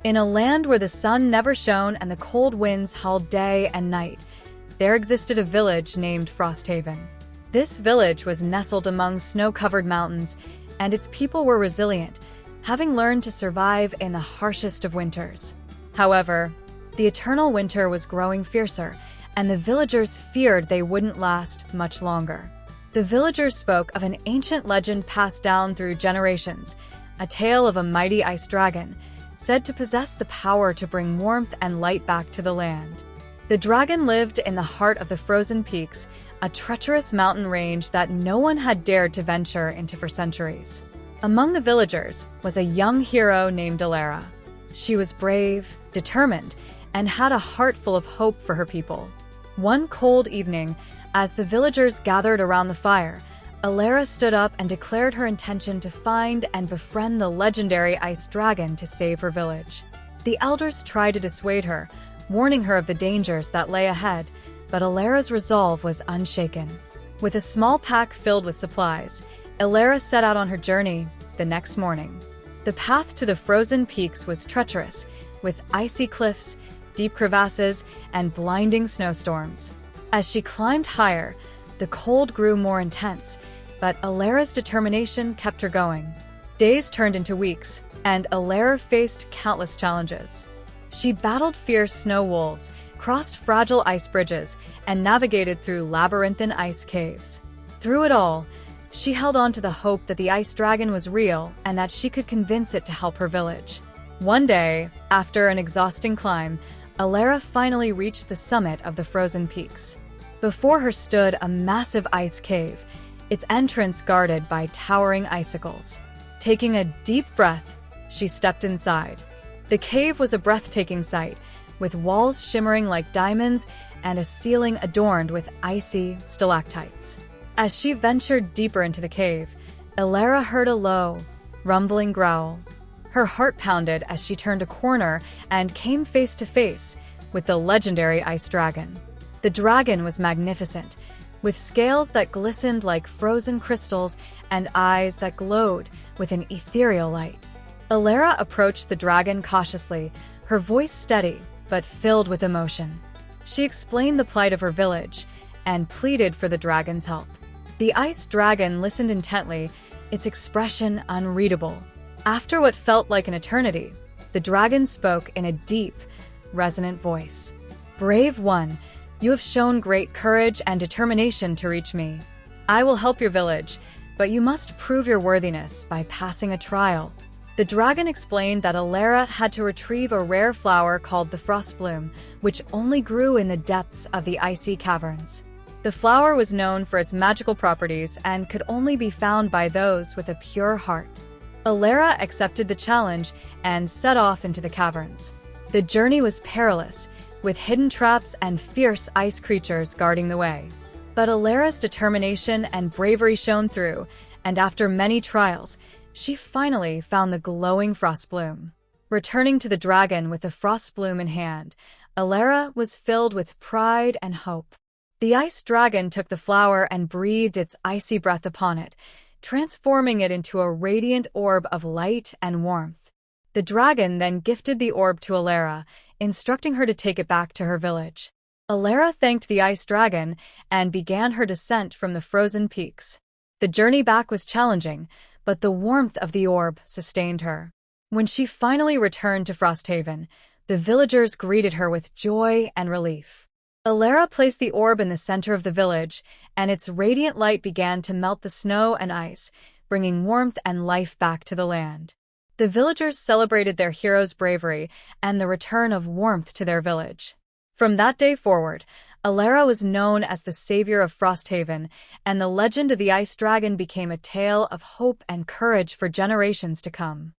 In a land where the sun never shone and the cold winds howled day and night, there existed a village named Frosthaven. This village was nestled among snow-covered mountains, and its people were resilient, having learned to survive in the harshest of winters. However, the eternal winter was growing fiercer, and the villagers feared they wouldn't last much longer. The villagers spoke of an ancient legend passed down through generations, a tale of a mighty ice dragon, said to possess the power to bring warmth and light back to the land. The dragon lived in the heart of the frozen peaks, a treacherous mountain range that no one had dared to venture into for centuries. Among the villagers was a young hero named Alara. She was brave, determined, and had a heart full of hope for her people. One cold evening, as the villagers gathered around the fire, Alara stood up and declared her intention to find and befriend the legendary ice dragon to save her village. The elders tried to dissuade her, warning her of the dangers that lay ahead, but Alara's resolve was unshaken. With a small pack filled with supplies, Alara set out on her journey the next morning. The path to the frozen peaks was treacherous, with icy cliffs, deep crevasses, and blinding snowstorms. As she climbed higher, the cold grew more intense, but Alara's determination kept her going. Days turned into weeks, and Alara faced countless challenges. She battled fierce snow wolves, crossed fragile ice bridges, and navigated through labyrinthine ice caves. Through it all, she held on to the hope that the ice dragon was real and that she could convince it to help her village. One day, after an exhausting climb, Alara finally reached the summit of the frozen peaks. Before her stood a massive ice cave, its entrance guarded by towering icicles. Taking a deep breath, she stepped inside. The cave was a breathtaking sight, with walls shimmering like diamonds and a ceiling adorned with icy stalactites. As she ventured deeper into the cave, Alara heard a low, rumbling growl. Her heart pounded as she turned a corner and came face to face with the legendary ice dragon. The dragon was magnificent, with scales that glistened like frozen crystals and eyes that glowed with an ethereal light. Alara approached the dragon cautiously, her voice steady but filled with emotion. She explained the plight of her village and pleaded for the dragon's help. The ice dragon listened intently, its expression unreadable. After what felt like an eternity, the dragon spoke in a deep, resonant voice. "Brave one, you have shown great courage and determination to reach me. I will help your village, but you must prove your worthiness by passing a trial." The dragon explained that Alara had to retrieve a rare flower called the frostbloom, which only grew in the depths of the icy caverns. The flower was known for its magical properties and could only be found by those with a pure heart. Alara accepted the challenge and set off into the caverns. The journey was perilous, with hidden traps and fierce ice creatures guarding the way. But Alara's determination and bravery shone through, and after many trials, she finally found the glowing frostbloom. Returning to the dragon with the frostbloom in hand, Alara was filled with pride and hope. The ice dragon took the flower and breathed its icy breath upon it, transforming it into a radiant orb of light and warmth. The dragon then gifted the orb to Alara, instructing her to take it back to her village. Alara thanked the ice dragon and began her descent from the frozen peaks. The journey back was challenging, but the warmth of the orb sustained her. When she finally returned to Frosthaven, the villagers greeted her with joy and relief. Alara placed the orb in the center of the village, and its radiant light began to melt the snow and ice, bringing warmth and life back to the land. The villagers celebrated their hero's bravery and the return of warmth to their village. From that day forward, Alara was known as the savior of Frosthaven, and the legend of the ice dragon became a tale of hope and courage for generations to come.